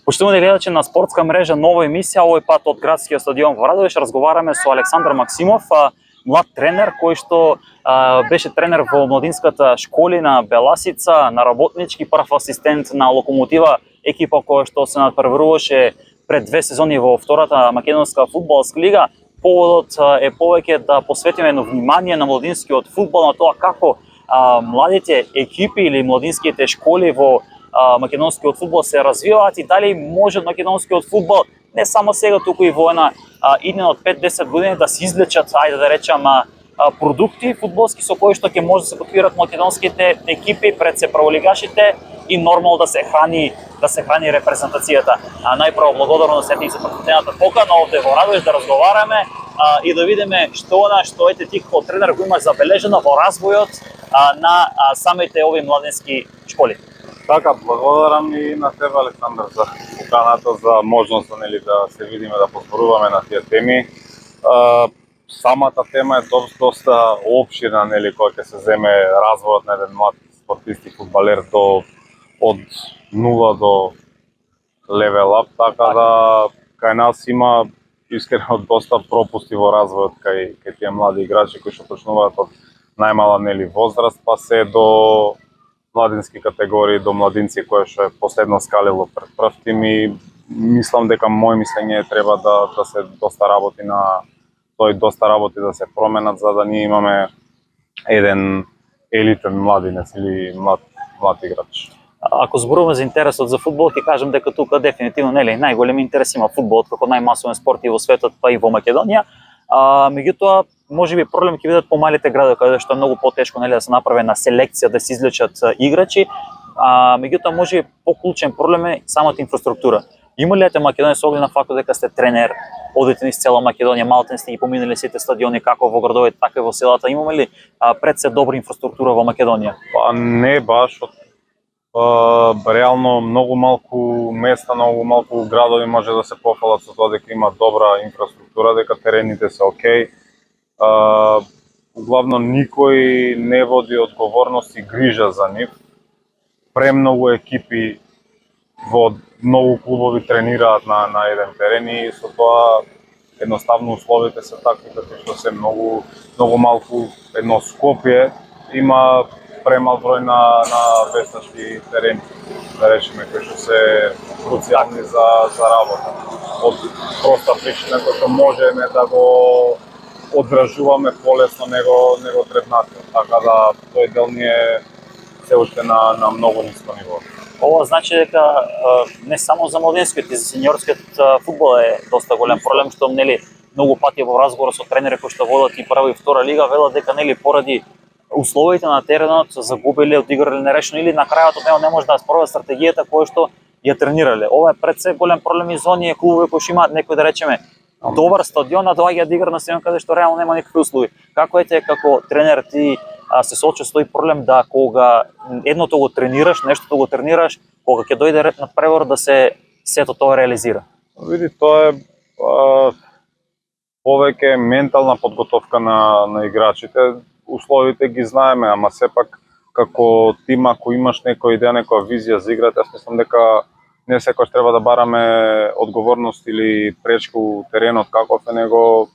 Поштовани гледачи на спортска мрежа, нова емисија, овој пат од градскиот стадион во Радовиш. Разговараме со Александар Максимов, млад тренер кој што беше тренер во младинската школина Беласица, на работнички, прв асистент на Локомотива, екипа која што се надпреваруваше пред 2 сезони во втората македонска фудбалска лига. Поводот е повеќе да посветиме едно внимание на младинскиот фудбал, на тоа како младите екипи или младинските школи во македонскиот фудбал се развиваат и дали може македонскиот фудбал не само сега, туку и во една иднина од 5-10 години да се извлечат, ајде да речам, продукти фудбалски со кои што ќе може да се мотивират македонските екипи пред се праволигашите и нормално да се храни репрезентацијата. Најпрво благодарно се за посетената покана овде во Радовиш да разговараме и да видиме што ете ти како тренер го имаш забележено во развојот на самите овие младински школи. Така, благодарам и на тебе, Александар, за поканата, за можноста да се видиме, да позборуваме на тие теми. Самата тема е доста опширна, кога ќе се земе развојот на еден млад спортист и фудбалер од нула до левел ап, така да кај нас има искрено доста пропусти во развојот кај тие млади играчи кои што почнуваат од најмала возраст, па се до младински категории, до младинци кои што е последно скалило пред прв тим и мислам дека мој мислење треба да се доста работи на тој, доста работи да се променат за да ние имаме еден елитен младинец или млад играч. Ако зборуваме за интересот за фудбал, ќе кажам дека тука дефинитивно најголем интерес има фудбалот како најмасовен спорт и во светот, па и во Македонија. Меѓутоа, можеби проблем ќе бидат помалите градови, каде што е многу потешко да се направи на селекција, да се извлечат играчи. Меѓутоа, можеби поклучен проблем е самата инфраструктура. Има ли Македонија со оглед на фактот дека сте тренер, одите низ цела Македонија, малку сте ги поминали сите стадиони како во градовите, така и во селата, имаме ли пред се добра инфраструктура во Македонија? Па не баш, реално многу малку места, многу малку градови може да се пофалат со тоа дека има добра инфраструктура, дека терените се окей. Главно никој не води одговорност и грижа за нив. Премногу екипи во многу клубови тренираат на еден терен и со тоа едноставно условите се такви како што се многу малку. Едно Скопје има премал број на вештачки терени, да речеме, кои што се круцијални за работа. Од проста причина која што можеме да го одгражуваме полесно него требнатиот, така да тој дел ни е се уште на многу ниско ниво. Ова значи дека не само за младинскиот и за сениорскиот фудбал е доста голем проблем, што многу пати во разговор со тренери кои што водат и прва и втора лига велат дека поради условите на теренот загубили, одиграле нерешено или на крајот од него не може да спроведат стратегијата која што ја тренирале. Ова е пред се голем проблем и за оние клубови кои што имаат некој, да речеме, добар стадион, а доаѓа да игра на стадион каде што реално нема никакви услови. Како како тренер ти се соочи со тој проблем да кога едното го тренираш, нештото го тренираш, кога ќе дојде ред на превор да сето тоа реализира? Види, тоа е повеќе ментална подготовка на играчите. Условите ги знаеме, ама сепак како тим, ако имаш некоја идеја, некоја визија за играта, јас мислам дека не секојаш треба да бараме одговорност или пречка у теренот каков е, него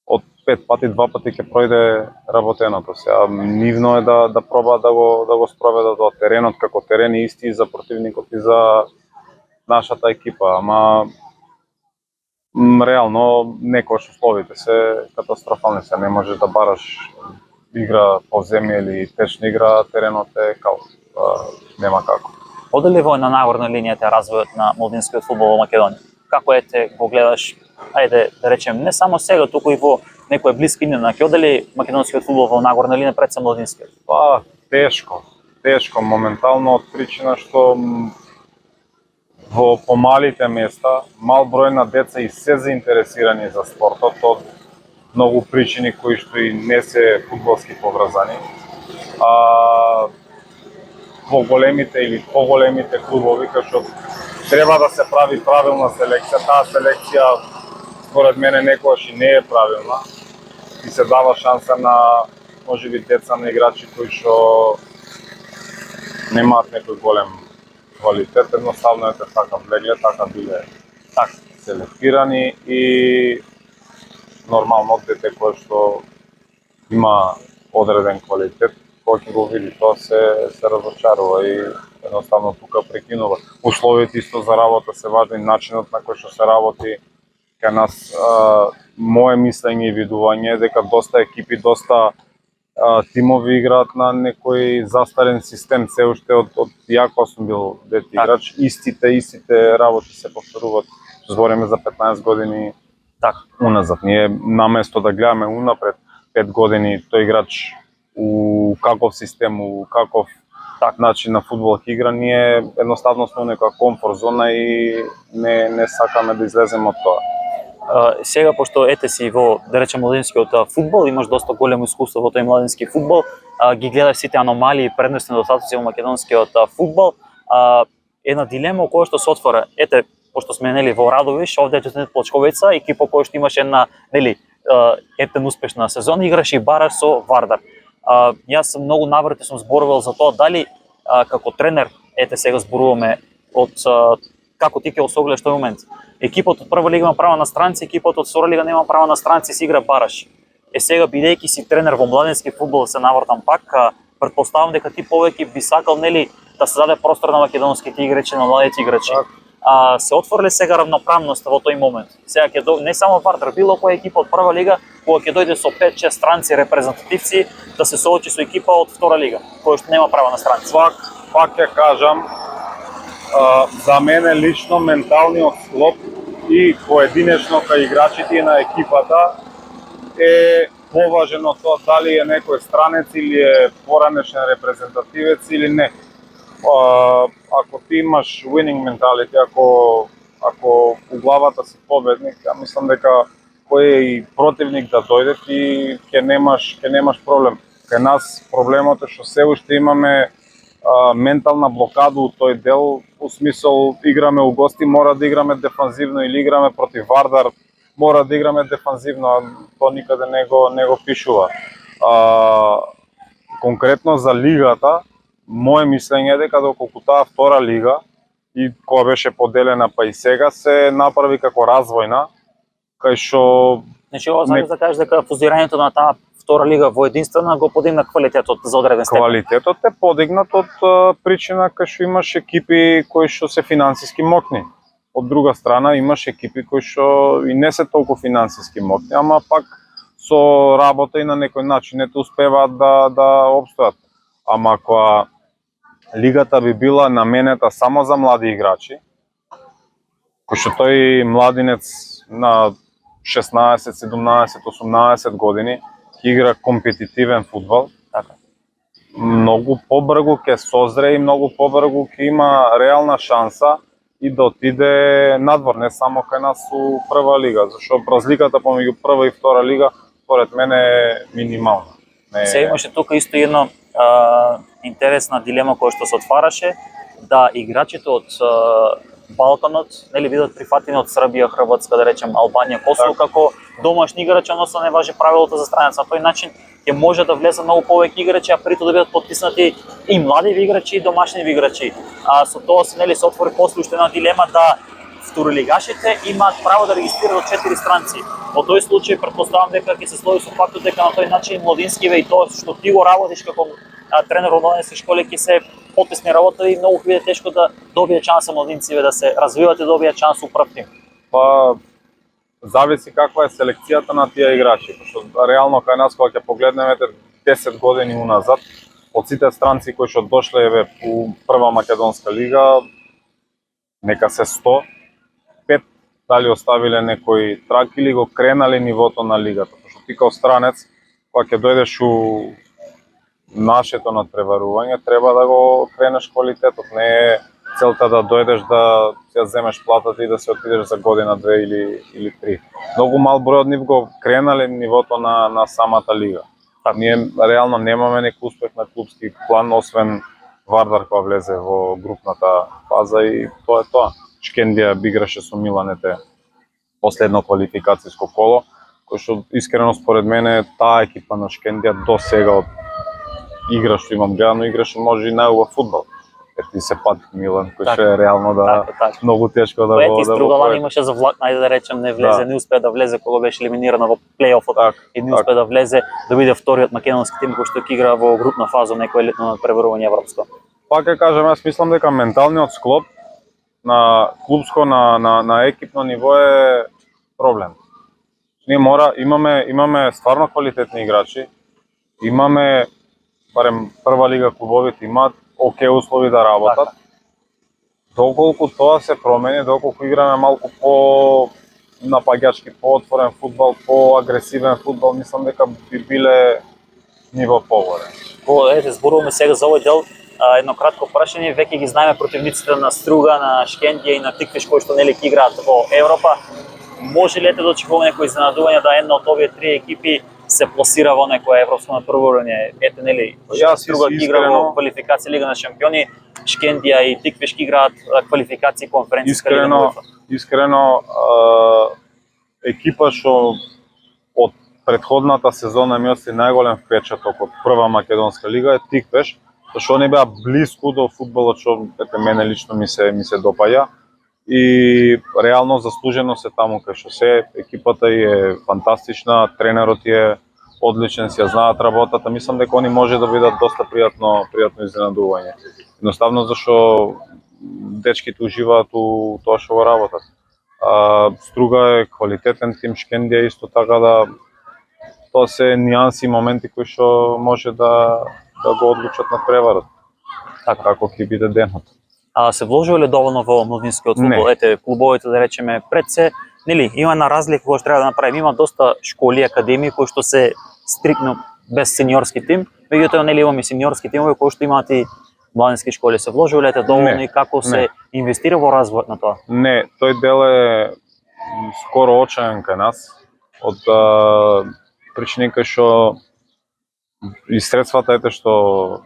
од 5 пати, 2 пати ќе пројде работеното. Сега нивно е да проба да го спроведат од теренот како терен исти за противникот и за нашата екипа, ама реално некојаш условите се катастрофални, се не можеш да бараш игра по земја или течна игра, теренот е као, нема како. Оде ли во една нагорна линијата развојот на младинскиот фудбал во Македонија? Како го гледаш, ајде да речем, не само сега, туку и во некоја блиска иднина, ќе оде ли македонскиот фудбал во нагорна линија пред се младинскиот? Па, тешко моментално од причина што во помалите места мал број на деца и се заинтересирани за спортот од многу причини кои што и не се фудбалски поврзани. Во големите или поголемите клубови, кај што треба да се прави правилна селекција, таа селекција според мене некогаш и не е правилна и се дава шанса на можеби деца на играчи кои што немаат некој голем квалитет, едноставно ете така влегле, така биле Така. селектирани и нормално дете кое што има одреден квалитет, кој ќе го види тоа се разочарува и едноставно тука прекинува. Условите исто за работа се важни, начинот на кој што се работи кај нас. Мое мислење и видување е дека доста екипи, доста тимови играат на некој застарен систем, се уште од ја кога сум бил дете играч, истите работи се повторуваат. Збориме за 15 години Така. уназад. Ние наместо да гледаме унапред 5 години тој играч у каков систем, у каков начин на фудбал ќе игра, ние едноставно сме у некоја комфорт зона и не сакаме да излеземе од тоа. Сега, пошто ете си во, да речем, младинскиот фудбал, имаш доста големо искуство во тој младински фудбал, ги гледаш сите аномалии и предности и недостатоци во македонскиот фудбал, една дилема која што се отвора, ете, пошто сме во Радовиш, овде е Плачковица, екипа која што имаше една, етен успешна сезона, играше и бараш со Вардар. Јас многу наврати сум зборувал за тоа дали како тренер, ете сега зборуваме од како ти ќе го согледаш тој момент. Екипот од прва лига има право на странци, екипот од втора лига нема право на странци, се игра бараш. Сега бидејќи си тренер во младенски фудбал, се навртам пак, претпоставам дека ти повеќе би сакал да се даде простор на македонските играчи, на младите играчи. Се отворили сега равноправност во тој момент. Сега ќе не само Вардар, било која екипа од прва лига, кога ќе дојде со 5-6 странци репрезентативци да се соочи со екипа од втора лига, која што нема право на странци. Пак ќе кажам, за мене лично менталниот склоп и поединечно кај играчите на екипата е поважен од тоа дали е некој странец или е поранешен репрезентативец или не. Ако ти имаш winning mentality, ако у главата си победник, ја мислам дека кој е и противник да дојде, ти ќе немаш проблем. Кај нас проблемот е што се уште имаме ментална блокада у тој дел, у смисол играме у гости, мора да играме дефанзивно, или играме против Вардар, мора да играме дефанзивно, а тоа никаде не го пишува. Конкретно за лигата, мое мислење е дека доколку таа втора лига и кога беше поделена па и сега се направи како развојна, кај што Значи, ова сакаш да кажеш дека фузирањето на таа втора лига во единствена го подигна квалитетот за одреден степен. Квалитетот е подигнат од причина кај што имаш екипи кои што се финансиски мокни. Од друга страна имаш екипи кои што и не се толку финансиски мокни, ама пак со работа и на некој начин ете успеваат да опстојат. Ама кога лигата би била наменета само за млади играчи, кој што тој младинец на 16, 17, 18 години ќе игра компетитивен фудбал, многу побрзо ќе созре и многу побрзо ќе има реална шанса и да отиде надвор, не само кај нас у прва лига, зашто разликата помеѓу прва и втора лига според мене е минимална. Се имаше тука исто една интересна дилема која што се отвараше, да играчите од Балканот бидат прифатени од Србија, Хрватска, да речем Албанија, Косово како домашни играчи, односно не важи правилото за странец. На тој начин ќе може да влезат многу повеќе играчи, а притоа да бидат потиснати и млади играчи и домашни играчи. Со тоа се отвори после уште една дилема да второлигашите имаат право да регистрираат 4 странци. Во тој случај претпоставам дека ќе се слови со фактот дека на тој начин младинскиве и тоа што ти го работиш како тренер во младински школи ќе се потесни работа и многу ќе биде тешко да добие шанса младинциве да се развиваат и добијат шанс у прв тим. Па зависи каква е селекцијата на тие играчи, пошто реално кај нас кога ќе погледнеме 10 години уназад, од сите странци кои што дошле у прва македонска лига, нека се 100, 5 дали оставиле некој трак или го кренале нивото на лигата, пошто ти као странец кога ќе дојдеш у нашето надпреварување, треба да го кренеш квалитетот, не е целта да дојдеш да ја земеш платата и да се отидеш за година, 2 или 3. Многу мал број од нив го кренале нивото на самата лига. Ние реално немаме некој успех на клубски план, освен Вардар кога влезе во групната фаза и тоа е тоа. Шкендија играше со Миланете последно квалификацијско коло, кој што искрено според мене таа екипа на Шкендија до сега од игра што имам гледано, играше може и најубав фудбал. ти се пат Милан, кој Така. што е реално да Така. многу тешко да Тоа го ти Стругалан поеде. имаше за влак, најде да речем, не влезе, Да. не успеа да влезе кога беше елиминирана во плейофот Так, и не успеа да влезе да биде вториот македонски тим кој што ќе игра во групна фаза некој елитно надпреварување европско. Пак ќе кажам, јас мислам дека менталниот склоп на клубско, на екипно ниво е проблем. Ние имаме стварно квалитетни играчи, имаме, барем прва лига клубовите имаат окей услови да работат. Доколку тоа се промени, доколку играме малку по напаѓачки, по-отворен фудбал, по-агресивен фудбал, мислам дека би биле ниво погоре. Ете, зборуваме сега за овој дел, едно кратко прашање, веќе ги знаеме противниците на Струга, на Шкендија и на Тиквиш кои што нели ќе играат во Европа. Може ли да очекуваме некои изненадување да една од овие три екипи се пласира во некое европско надпреварување? Ете нели, Струга ќе игра во квалификација Лига на шампиони, Шкендија и Тиквиш ќе играат квалификација конференцијска Лига на УЕФА. Искрено, екипа што од претходната сезона ми остави најголем впечаток од прва македонска лига е Тиквиш, зашто они беа блиску до фудбалот што мене лично ми се допаѓа и реално заслужено се таму кај што се. Екипата е фантастична, тренерот е одличен, си ја знаат работата. Мислам дека они може да бидат доста пријатно изненадување. Едноставно зашто дечките уживаат у тоа што го работат. Струга е квалитетен тим, Шкендија исто така, да тоа се нијанси и моменти кои што може да го одлучат на преварот. Така како ќе биде денот. Се вложува ли доволно во младинскиот фудбал? Ете, клубовите да речеме пред се, нели, има една разлика која што треба да направиме. Има доста школи, академии кои што се стрикно без сениорски тим, меѓутоа нели имаме сениорски тимови кои што имаат и младински школи. Се вложува ли доволно и како се инвестира во развојот на тоа? Не, тој дел е скоро очаен кај нас од причини кај што и средствата ете што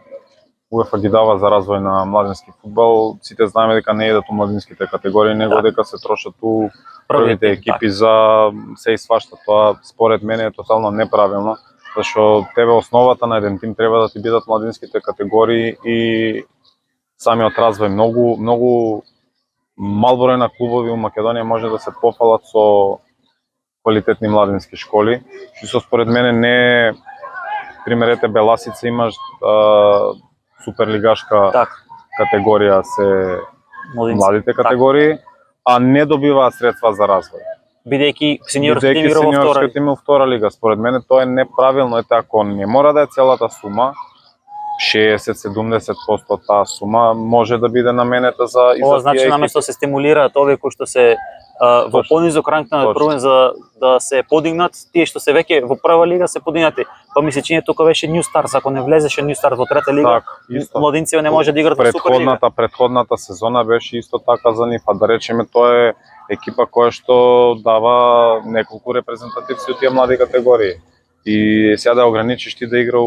УЕФА ги дава за развој на младински фудбал, сите знаеме дека не идат у младинските категории, него дека се трошат у првите екипи за се и свашта. Тоа според мене е тотално неправилно, зашто тебе основата на еден тим треба да ти бидат младинските категории и самиот развој. Многу мал број на клубови у Македонија може да се пофалат со квалитетни младински школи, што според мене не е. Примерете Беласица имаш суперлигашка категорија се младите категории, а не добиваат средства за развој. Бидејќи сениорскиот тим во втора лига, според мене тоа е неправилно. Ете, ако не мора да е целата сума, 60-70% од таа сума може да биде наменета за Ова значи наместо се стимулираат овие кои што се во понизок ранг на првен за да се подигнат, тие што се веќе во прва лига се подигнати. Па ми се чини тука беше New Stars, ако не влезеше New Stars во трета лига, младинците не може да играат во супер лига. Претходната сезона беше исто така за нив, да речеме тоа е екипа која што дава неколку репрезентативци од тие млади категории. И сега да ограничиш ти да игра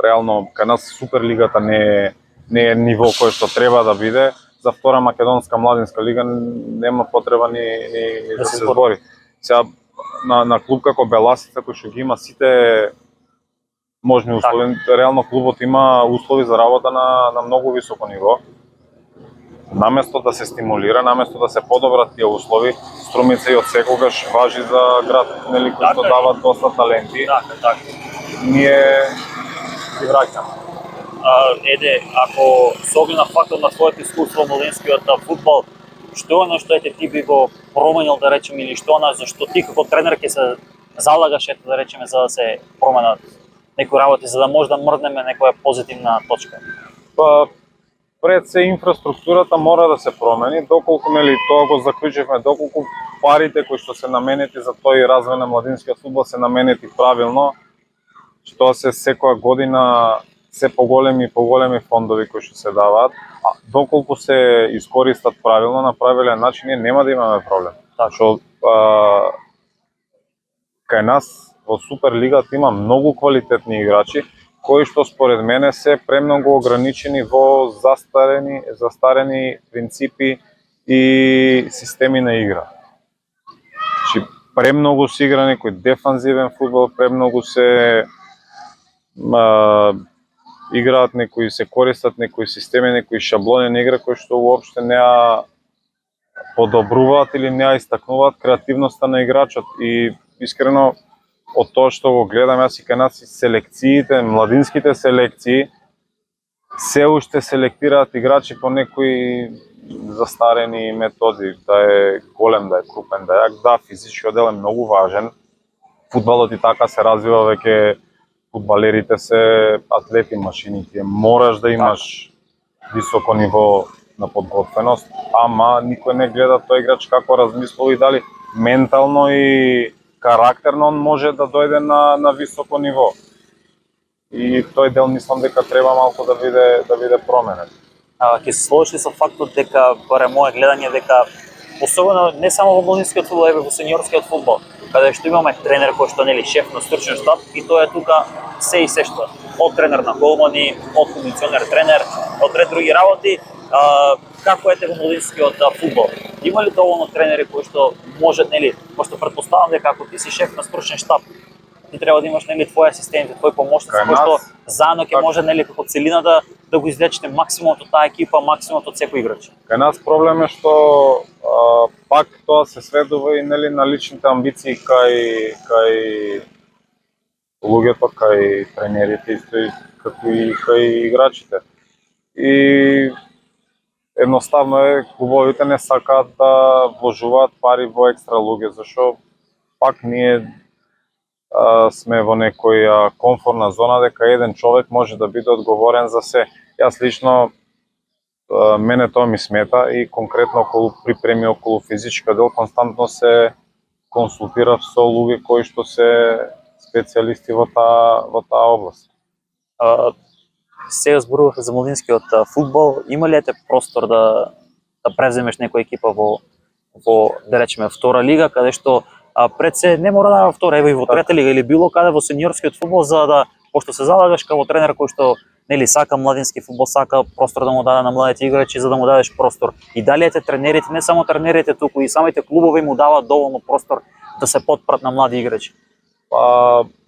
реално кај нас суперлигата не е ниво кој што треба да биде. За втора македонска младинска лига нема потреба ни да се збори. Сега на клуб како Беласица кој што ги има сите можни услови, реално клубот има услови за работа на многу високо ниво. Наместо да се стимулира, наместо да се подобрат тие услови, Струмица и од секогаш важи за град, нели, кој што дават доста таленти. Ние ги враќаме. Еде, ако се огледа фактот на твоето искуство во младинскиот фудбал, што е нешто ти би го променил, да речеме, или што е зашто ти како тренер ќе се залагаш, да речеме, за да се променат некои работи, за да може да мрднеме некоја позитивна точка? Па, пред се инфраструктурата мора да се промени, доколку нели тоа го заклучивме, доколку парите кои што се наменети за тој развој на младинскиот фудбал се наменети правилно, што се секоја година се поголеми фондови кои што се даваат, а доколку се искористат правилно на правилен начин, ние нема да имаме проблем. Што кај нас во Суперлигата има многу квалитетни играчи кои што според мене се премногу ограничени во застарени принципи и системи на игра. Значи, премногу се игра некој дефанзивен фудбал, премногу се играат, некои се користат некои системи, некои шаблони на игра кои што уопште не ја подобруваат или не ја истакнуваат креативноста на играчот. И искрено од тоа што го гледам јас и кај нас селекциите, младинските селекции се уште селектираат играчи по некои застарени методи, да е голем, да е крупен, да е јак. Да, физичкиот дел е многу важен. Фудбалот и така се развива веќе, фудбалерите се атлети, машини, тие мораш да имаш високо ниво на подготвеност, ама никој не гледа тој играч како размислува и дали ментално и карактерно он може да дојде на високо ниво. И тој дел мислам дека треба малку да биде променет. Ќе се сложи со фактот дека, барем мое гледање, дека особено не само во младинскиот фудбал, еве во сениорскиот фудбал, каде што имаме тренер кој што нели шеф на стручен штаб и тоа е тука се и се што. Од тренер на голмани, од кондиционер тренер, од ред други работи, како ете во младинскиот фудбал. Има ли доволно тренери кои што можат, нели, пошто претпоставам дека ако ти си шеф на стручен штаб, ти треба да имаш нели твои асистенти, твои помошници кои што заедно ќе може нели како целина да го извлечете максимумот од таа екипа, максимумот од секој играч. Кај нас проблем е што пак тоа се сведува и нели на личните амбиции кај луѓето, кај тренерите исто како и кај играчите. И едноставно е, клубовите не сакаат да вложуваат пари во екстра луѓе, зашо пак ние сме во некоја комфортна зона дека еден човек може да биде одговорен за се. Јас лично мене тоа ми смета и конкретно околу припреми, околу физичка дел, константно се консултирав со луѓе кои што се специјалисти во таа област. Сега зборувавме за младинскиот фудбал, има ли ете простор да превземеш некоја екипа во да речеме втора лига, каде што пред се не мора да втора, ево и во трета лига или било каде во сениорскиот фудбал, за да пошто се залагаш како тренер кој што нели сака младински фудбал, сака простор да му даде на младите играчи, за да му дадеш простор. И дали ете тренерите, не само тренерите туку, и самите клубови му даваат доволно простор да се потпрат на млади играчи?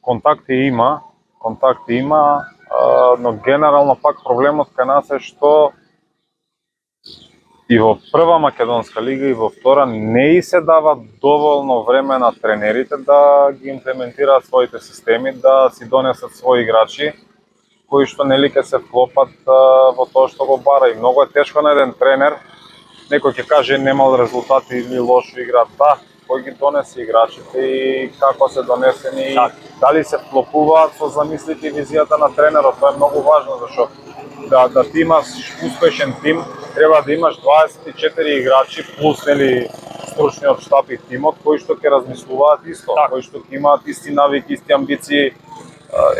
Контакти има, но генерално пак проблемот кај нас е што и во прва македонска лига и во втора не и се дава доволно време на тренерите да ги имплементираат своите системи, да си донесат своји играчи кои што нели ќе се вклопат во тоа што го бара. И многу е тешко на еден тренер, некој ќе каже немал резултати или лошо играат. Да, кој ги донесе играчите и како се донесени, дали се вклопуваат со замислите и визијата на тренерот, тоа е многу важно, зашто да ти имаш успешен тим, треба да имаш 24 играчи плюс нели стручниот штаб и тимот кои што ќе размислуваат исто, кои што ќе имаат исти навики, исти амбиции.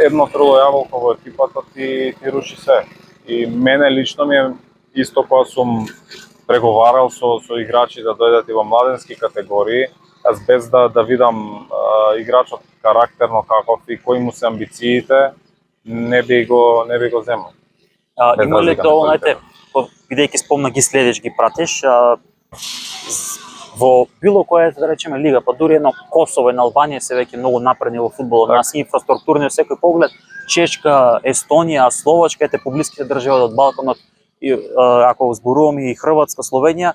Едно труло јаболко во екипата ти руши се. И мене лично ми е исто кога сум преговарал со играчи да дојдат и во младенски категории, аз без да видам играчот карактерно каков и кои му се амбициите, не би го земал. Има ли доволно, бидејќи спомна ги следиш, ги пратиш, во било која, да речеме, лига, па дури едно Косово и на Албанија се веќе многу напредни во фудбалот, нас инфраструктурни во секој поглед, Чешка, Естонија, Словачка, ете поблиските држави од Балканот, ако зборуваме и Хрватска, Словенија,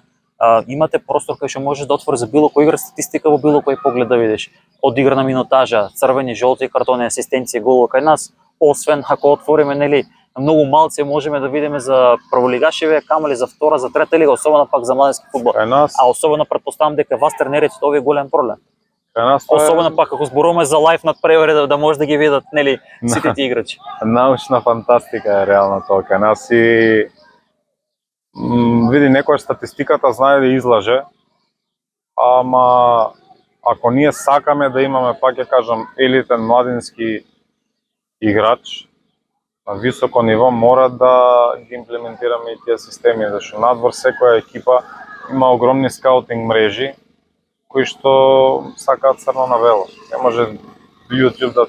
имате простор кај што можеш да отвориш за било кој игра, статистика во било кој поглед да видиш. Одиграна минутажа, црвени, жолти картони, асистенции, голови кај нас, освен ако отвориме нели многу малци можеме да видиме за прволигашеве, камали за втора, за трета лига, особено пак за младински фудбал. А особено претпоставам дека вас тренерите тоа е голем проблем. Особено пак ако зборуваме за лајф надпревари да може да ги видат нели сите ти играчи. Научна фантастика е реално тоа кај нас и види некоја статистиката знае да излаже, ама ако ние сакаме да имаме, пак ќе кажам, елитен младински играч на високо ниво, мора да ги имплементираме и тие системи, зашто надвор секоја екипа има огромни скаутинг мрежи кои што сакаат црно на бело. Не може YouTube да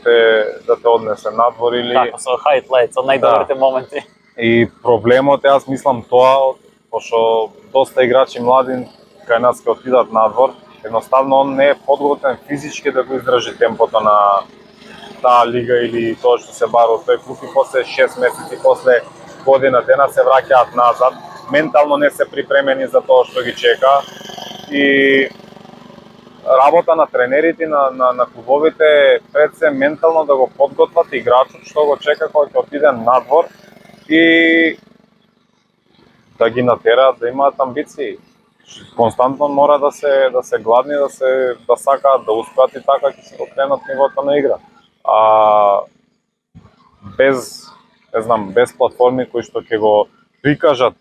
те однесе надвор или така со хайлайт, со најдобрите моменти. И проблемот е, аз мислам тоа, пошто доста играчи млади кај нас ќе отидат надвор, едноставно он не е подготвен физички да го издржи темпото таа лига или тоа што се бара од тој клуб и после 6 месеци, после година дена се враќаат назад, ментално не се припремени за тоа што ги чека и работа на тренерите на клубовите пред се ментално да го подготват играчот што го чека кога ќе отиде надвор и да ги натераат да имаат амбиции. Константно мора да се гладни, да сакаат да успеат и така ќе се окренат нивото на игра. Без не знам, без платформи кои што ќе го прикажат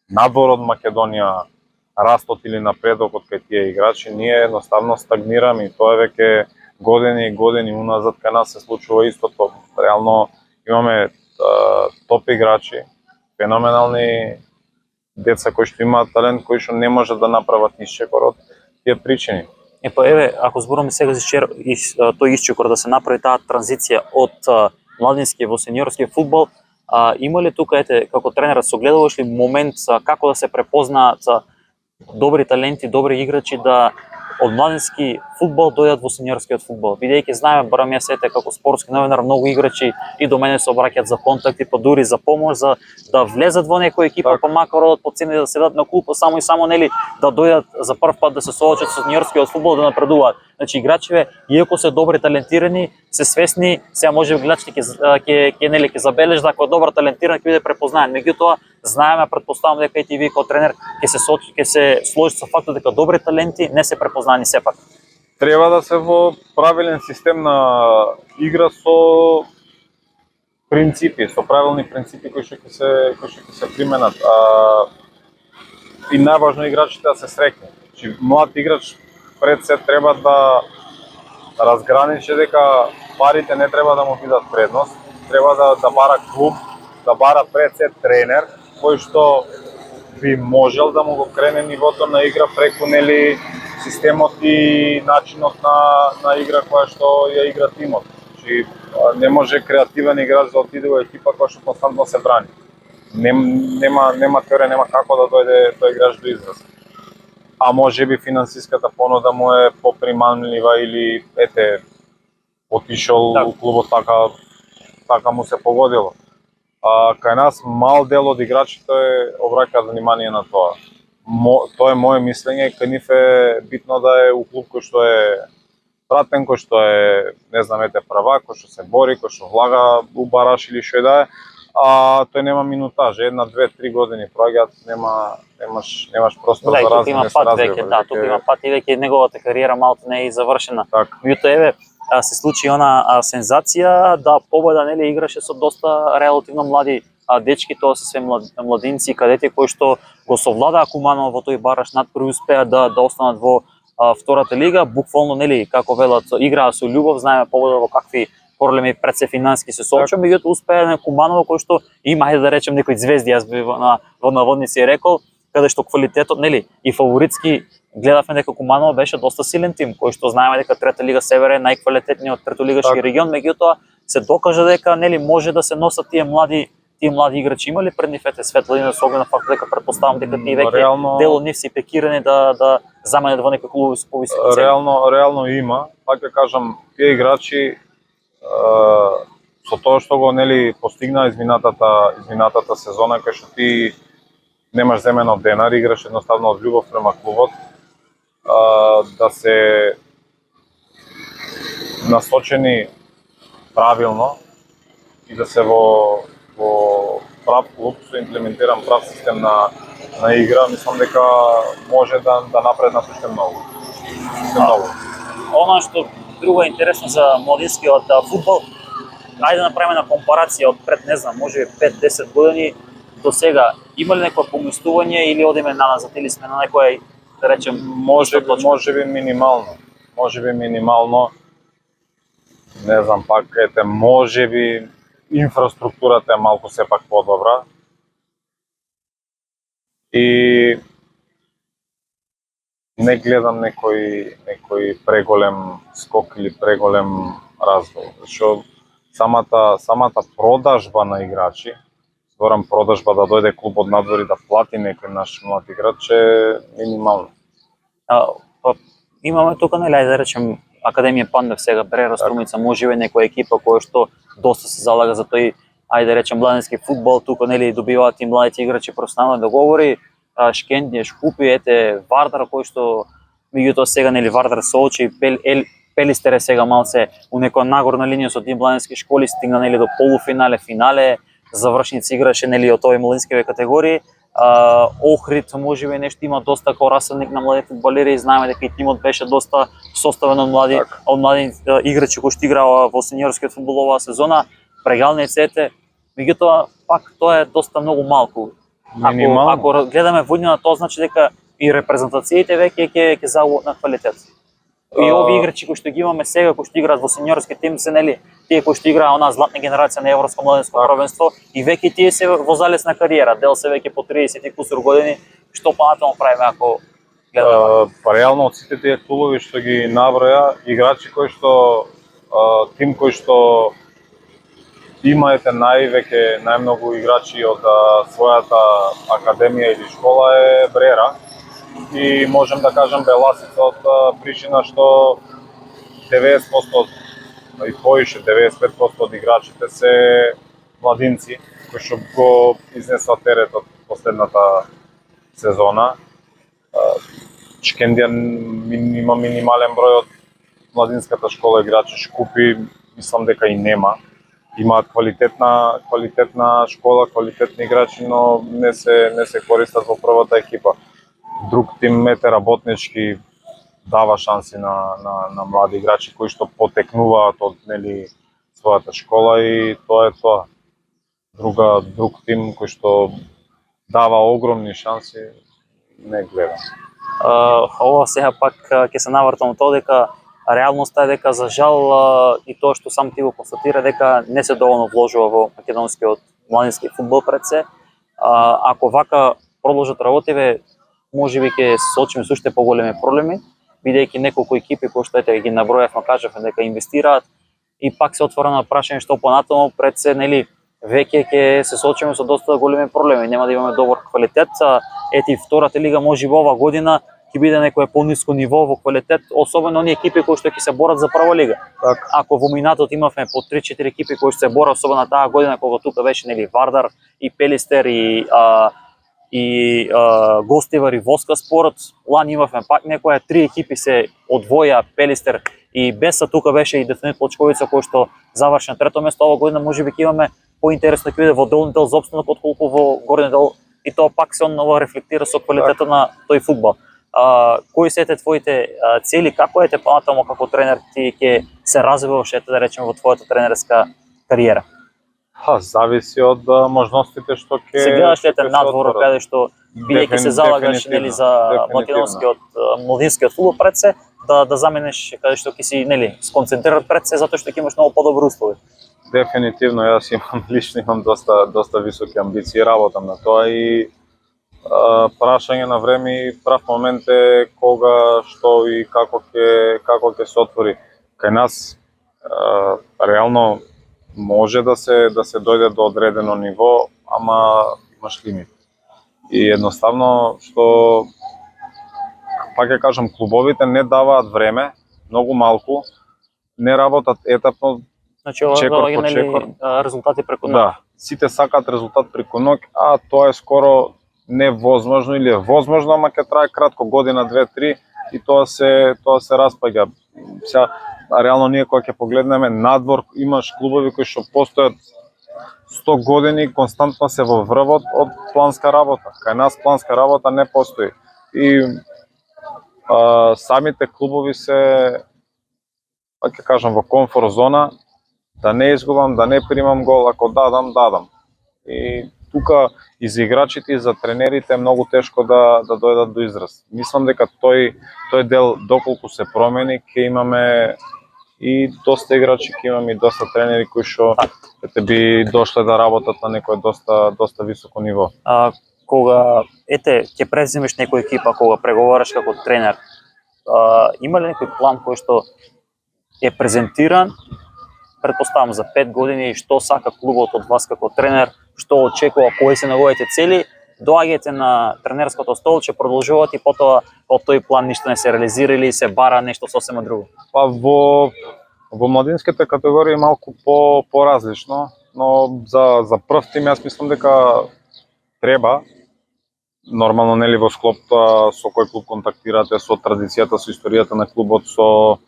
надвор од Македонија растот или напредокот кај тие играчи, ние едноставно стагнираме и тоа веќе години и години уназад кај нас се случува истото. Реално имаме топ играчи, феноменални деца кои што имаат талент, кои што не можат да направат исчекор од тие причини. Па еве, ако зборуваме сега за тој исчекор да се направи таа транзиција од младински во сениорски фудбал, има ли тука како тренер согледуваш ли момент како да се препознаат добри таленти, добри играчи да од младински фудбал дојдат во сениорскиот фудбал? Бидејќи знаеме, барам ја сете како спортски новинар, многу играчи и до мене се обраќаат за контакти, па дури за помош за да влезат во некоја екипа, па макар одат по цена да седат на клупа само и само нели да дојдат за прв пат да се соочат со сениорскиот фудбал да напредуваат. Значи играчите, иако се добри талентирани, се свесни, сега може би гледачите ќе забележат ако е добар талентиран ќе биде препознаен. Меѓутоа знаеме, претпоставам дека и ти вие како тренер ќе се сложи со фактот дека добри таленти не се препознани сепак. Треба да се во правилен систем на игра со принципи, со правилни принципи кои што ќе се применат. И најважно играчите да се среќни. Значи млад играч пред се треба да разграничи дека парите не треба да му бидат предност, треба да бара клуб, да бара пред се тренер кој што би можел да му го крене нивото на игра преку нели системот и начинот на игра која што ја игра тимот. Значи не може креативен играч да отиде во екипа која што константно се брани. Нема теорија, нема како да дојде тој играч до израз. А може би финансиската понуда му е попримамлива или отишол у клубот така му се погодило. Кај нас мал дел од играчите обраќаат внимание на тоа. Тоа е моје мислење, кај нив е битно да е у клуб кој што е пратен, кој што е, не знам, првак, кој што се бори, кој што влага у бараш или што да е, тој нема минутажа, 1, 2, 3 години проаѓаат, немаш простор за развој, не се развива. Тука има пат и веќе неговата кариера малку не е завршена. Меѓутоа еве се случи она сензација да победа нели играше со доста релативно млади дечки, тоа се све младинци, кадети кои што го совладаа Куманово во тој бараш, надпрви успеа да останат во втората лига, буквално нели како велат играа со љубов, знаеме победа во какви проблеми пред се финансиски се соочува, меѓутоа успеа на Куманово кој што има, ајде да речем, некои звезди, јас би во наводници рекол, каде што квалитетот нели и фаворитски гледавме дека Куманово беше доста силен тим, кој што знаеме дека трета лига Север е најквалитетниот третолигашки регион, меѓутоа се докажа дека нели може да се носат тие млади играчи. Има ли пред нив светлина со оглед на фактот дека претпоставам дека тие веќе дел од нив се пекирани да заменат во некои клубови со повисоки цени? Реално има, пак ќе кажам, тие играчи со тоа што го нели постигна изминатата сезона, кај што ти немаш земено од денар, играш едноставно од љубов према клубот, да се насочени правилно и да се во прав клуб со имплементиран прав систем на игра, мислам дека може да напреднат уште многу. Она што друго е интересно за младинскиот фудбал, ајде да направиме на компарација од пред, не знам, може би 5-10 години до сега. Има ли некој помислување или одиме назад или сме на некој, да речем, може би минимално, не знам, пак може би инфраструктурата е малку сепак подобра и не гледам некој преголем скок или преголем развој, зашто самата продажба на играчи, зборам продажба да дојде клуб од надвор и да плати некој наш млад играч е минимално. Имаме тука, нели, да речем, Академија Пандев сега Брера Струмица, можеби некоја екипа која што доста се залага за тој, ајде да речем, младински фудбал, тука нели добиваат и младите играчи професионални договори, Шкендија, Шкупи, ете Вардар кој што меѓутоа сега нели Вардар се очи, Пелистер е сега малце у некоја нагорна линија со тие младински школи, стигна нели до полуфинале, финале, завршници играше нели од овие младинскиве категории. Охрид можеби нешто има доста како расадник на млади фудбалери, знаеме дека и тимот беше доста составен од млади играчи кои што играа во сениорскиот фудбал оваа сезона, прегалниците, меѓутоа пак тоа е доста многу малку. Ако гледаме водина, тоа значи дека и репрезентациите веќе ќе загубат на квалитет. И овие играчи кои што ги имаме сега, кои што играат во сениорски тим, се нели тие кои што играа онаа златна генерација на европско младинско првенство и веќе тие се во залесна кариера, дел се веќе по 30 и кусур години, што понатаму правиме ако гледаме? Реално од сите тие клубови што ги наброја, играчи кои што тим кој што имаете најмногу играчи од својата академија или школа е Брера. И можем да кажем Беласица од причина што 90% и повише 95% од играчите се младинци кои што го изнесла теретот последната сезона. Шкендија има минимален број од младинската школа играчи, Шкупи мислам дека и нема. Имаат квалитетна школа, квалитетни играчи, но не се користат во првата екипа. Друг тим Мете Работнички дава шанси на млади играчи кои што потекнуваат од нели својата школа и тоа е тоа. Друг тим кој што дава огромни шанси не гледам. Ова сега пак ќе се навртам тоа дека реалноста е дека за жал и тоа што сам ти го констатира дека не се доволно вложува во македонскиот младински фудбал пред се. Ако вака продолжат работиве, можеби ќе се соочиме со уште поголеми проблеми, бидејќи неколку екипи кои што ете ги набројавме, кажавме дека инвестираат и пак се отворено прашање што понатаму пред се нели веќе ќе се соочиме со доста големи проблеми, нема да имаме добар квалитет. Ети втората лига можеби ова година ќе биде некое пониско ниво во квалитет, особено оние екипи кои што ќе се борат за прва лига. Так. Ако во минатот имавме по 3-4 екипи кои што се борат, особено таа година кога тука беше нели Вардар и Пелистер и Гостивар и Воска Спорт, лани имавме пак некоја, 3 екипи се одвоја, Пелистер и Беса, тука беше и Дефнет Плочковица кој што заврши на трето место. Ова година можеби ќе имаме поинтересно ќе биде во долни дел за опстанок отколку во горни дел, и тоа пак се онова рефлектира со квалитетот на тој фудбал. Кои се твоите цели, како ете понатаму како тренер ти ќе се развиваш, ете да речеме, во твојата тренерска кариера? Зависи од можностите што ќе се гледаш ете надвор каде што бидејќи се залагаш нели за македонскиот младинскиот фудбал пред се да заменеш каде што ќе си нели сконцентрират пред се затоа што ќе имаш многу подобри услови. Дефинитивно, јас лично имам доста високи амбиции, работам на тоа и прашање на време и прав момент е кога, што и како ќе се отвори. Кај нас реално може да се дојде до одредено ниво, ама имаш лимит. И едноставно што пак ќе кажам, клубовите не даваат време, многу малку, не работат етапно. Значи ова нели резултати преку ноќ. Да, сите сакаат резултат преку ноќ, а тоа е скоро невозможно или е возможно, ама ќе трае кратко, година, 2-3 и тоа се распаѓа. Сега реално ние кога ќе погледнеме надвор, имаш клубови кои што постојат 100 години, константно се во врвот од планска работа. Кај нас планска работа не постои. И самите клубови се, пак ќе кажам, во комфорт зона, да не изгубам, да не примам гол, ако дадам. И тука и за играчите и за тренерите е многу тешко да дојдат до израз. Мислам дека тој дел доколку се промени, ќе имаме и доста играчи, ќе имаме и доста тренери кои што би дошле да работат на некој доста високо ниво. Кога ќе преземеш некоја екипа, кога преговараш како тренер, има ли некој план кој што е презентиран, предпоставам за 5 години, што сака клубот од вас како тренер, што очекува, кои се неговите цели, доаѓате на тренерското столче, продолжувате и потоа од тој план ништо не се реализира или се бара нешто сосема друго? Па во младинските категории малку поразлично, но за прв тим јас мислам дека треба нормално нели во склоп со кој клуб контактирате, со традицијата, со историјата на клубот, со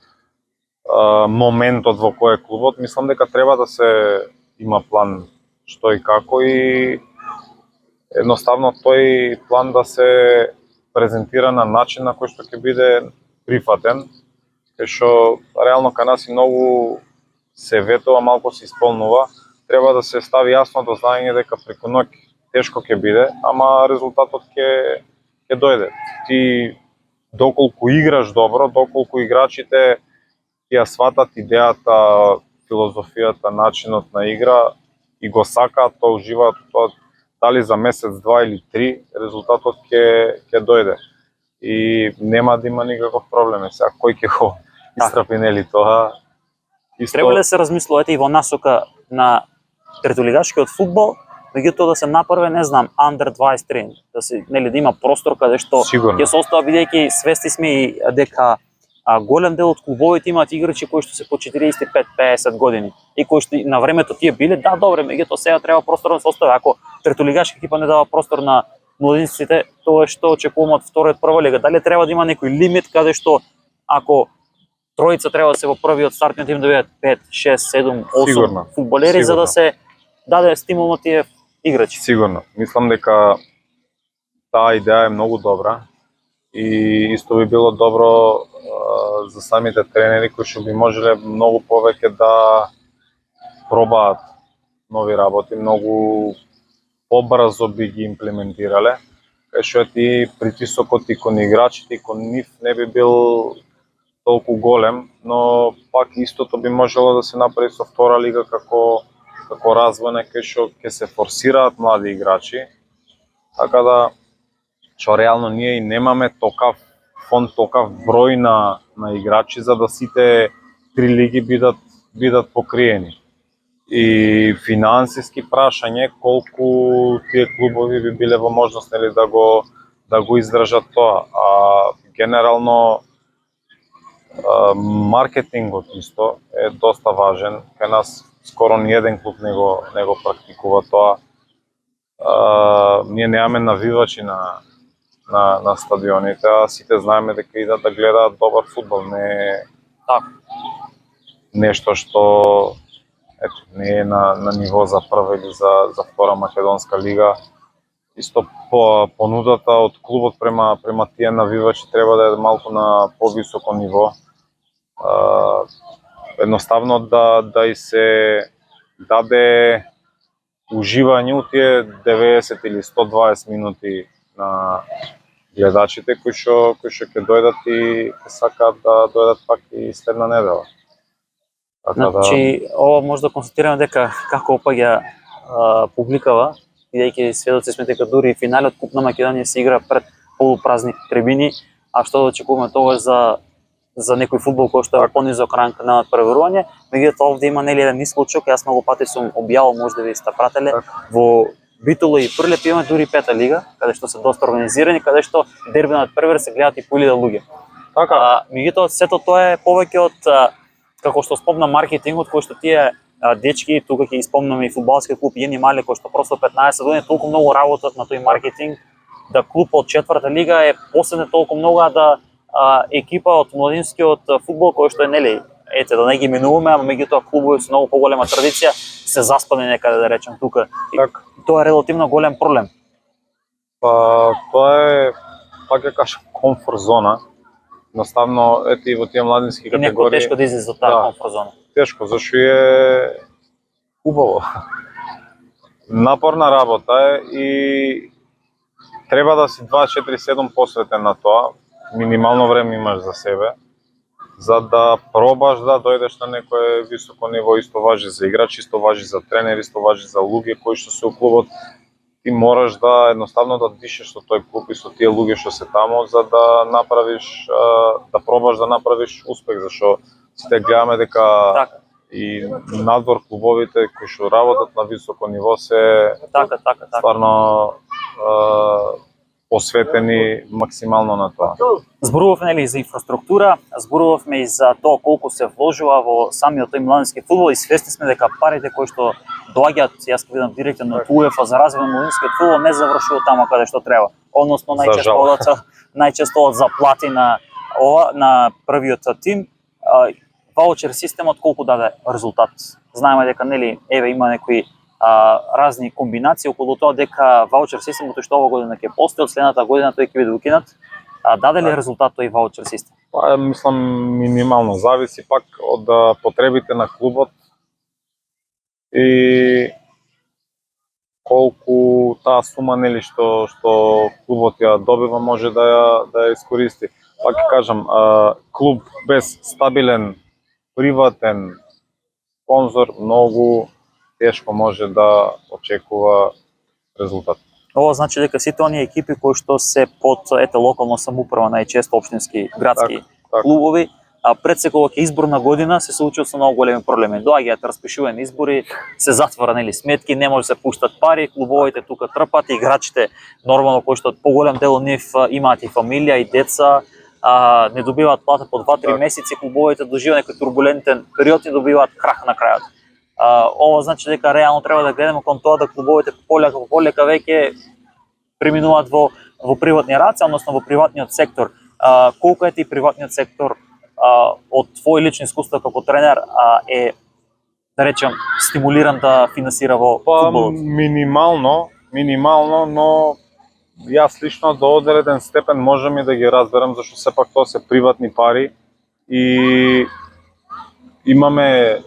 моментот во кој е клубот, мислам дека треба да се има план што и како и едноставно тој план да се презентира на начин на кој што ќе биде прифатен, кај што реално кај нас и многу се ветува, малку се исполнува. Треба да се стави јасно до знаење дека преку ноќ тешко ќе биде, ама резултатот ќе дојде. Ти доколку играш добро, доколку играчите ќе ја сватат идејата, филозофијата, начинот на игра и го сакаат, тоа уживаат тоа, дали за месец, два или три, резултатот ќе дојде. И нема да има никаков проблем. Сега кој ќе го истрапи нели тоа? Треба ли да се размислувате и во насока на третолигашкиот фудбал, меѓутоа да се направи, не знам, under 23, да се нели да има простор каде што ќе се остава, бидејќи свести сме и дека голем дел од клубовите имаат играчи кои што се по 45-50 години и кои што на времето тие биле да добре, меѓутоа сега треба простор да се остави. Ако третолигашка екипа не дава простор на младинците, тоа е што очекуваме од втора и прва лига. Дали треба да има некој лимит каде што ако тројца треба да се во првиот стартниот тим да бидат 5, 6, 7, 8 фудбалери за да се даде стимул на тие играчи? Сигурно. Мислам дека таа идеја е многу добра и исто би било добро за самите тренери кои што би можеле многу повеќе да пробаат нови работи, многу побрзо би ги имплементирале, кај што ти притисокот и кон играчите и кон нив не би бил толку голем, но пак истото би можело да се направи со втора лига како развојна, кај што ќе се форсираат млади играчи, така да што реално ние и немаме токав фонд, токав број на играчи за да сите три лиги бидат покриени. И финансиски прашање колку тие клубови би биле во можност нели да го издржат тоа. А генерално маркетингот исто е доста важен. Кај нас скоро ни еден клуб не го практикува тоа. Ние немаме навивачи на стадионите, а сите знаеме дека идат да гледаат добар фудбал, не така нешто што не е на ниво за прва или за втора македонска лига. Исто понудата од клубот према тие навивачи треба да е малку на повисоко ниво. Едноставно да и се даде уживање у тие 90 или 120 минути на гледачите кои што ќе дојдат и ќе сакаат да дојдат пак и следна недела. Значи, ова може да констатираме дека како опаѓа публикава, бидејќи сведоци сме дека дури и финалот Куп на Македонија се игра пред полупразни трибини, а што да очекуваме тогаш за некој фудбал кој што е во понизок ранг на надпреварување. Меѓутоа овде има нели еден нислучок, јас многу пати сум објавил, може да ви сте прателе, во Битола и Прилеп има дури пета лига, каде што се доста организирани, каде што дерби на надпревар се гледаат и по 1000 луѓе. Така, меѓутоа сето тоа е повеќе од како што спомна маркетингот, кој што тие дечки, тука ќе испомнаме и фудбалски клуб Јени Мали, кој што просто 15 години толку многу работат на тој маркетинг, да клуб од четврта лига е поседне толку многу, а да екипа од младинскиот фудбал кој што е нели, ете да не ги именуваме, ама меѓутоа клубови со многу поголема традиција се заспани некаде да речем тука. Тоа е релативно голем проблем. Па тоа е, пак ја кажам, комфорт зона. Едноставно, ете и во тие младински категории. И некој тешко да излезе од таа комфорт зона. Тешко, зашто е убаво. Напорна работа е и треба да си 24/7 посветен на тоа. Минимално време имаш за себе, за да пробаш да дојдеш на некое високо ниво. Исто важи за играчи, исто важи за тренери, исто важи за луѓе кои што се у клубот. Ти мораш да едноставно да дишеш со тој клуб и со тие луѓе што се таму, за да направиш, да пробаш да направиш успех, зашто сите гледаме дека и надвор клубовите кои што работат на високо ниво се стварно посветени максимално на тоа. Зборувавме нели за инфраструктура, зборувавме и за тоа колку се вложува во самиот тој младински фудбал и свесни сме дека парите кои што доаѓаат, јас ќе видам директно од УЕФА за развој на младинскиот фудбал не завршува таму каде што треба. Односно најчесто од заплати на првиот тим, ваучер системот колку даде резултат. Знаеме дека нели еве има некои разни комбинации околу тоа дека ваучер системот што ова година ќе постои, од следната година тој ќе биде укинат. Даде ли резултат тој ваучер систем? Па мислам минимално, зависи пак од потребите на клубот и колку таа сума нели што клубот ја добива може да ја искористи. Пак ќе кажам, клуб без стабилен приватен спонзор многу тешко може да очекува резултат. Ова значи дека сите оние екипи кои што се под локална самоуправа, најчесто општински, градски клубови, пред секоја изборна година се случуваат со многу големи проблеми. Доаѓаат распишувани избори, се затвора нели сметки, не може да се пуштат пари, клубовите тука трпат, играчите нормално кои што поголем дел од нив имаат и фамилија и деца, не добиваат плата по 2-3 месеци, клубовите доживаат некој турбулентен период и добиваат крах на крајот. Ова значи дека реално треба да гледаме кон тоа да клубовите полека веќе преминуваат во приватни раце, односно во приватниот сектор. Колку е ти приватниот сектор од твој лични искуства како тренер е, да речем, стимулиран да финансира во фудбалот? Минимално, но јас лично до одреден степен можам и да ги разберам, зашто сепак тоа се приватни пари и имаме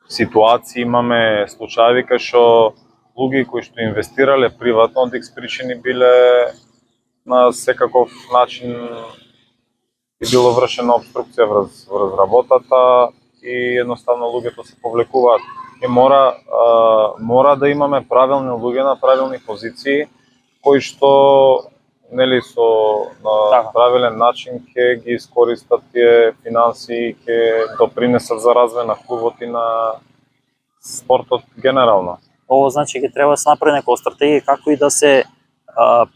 ситуации, имаме случаи кај што луѓе кои што инвестирале приватно од X причини биле на секаков начин и било вршена обструкција врз работата и едноставно луѓето се повлекуваат. И мора да имаме правилни луѓе на правилни позиции кои што нели на правилен начин ќе ги искористат тие финансии, ќе допринесат за развој на клубот и на спортот генерално. Ова значи ќе треба да се направи некоја стратегија како и да се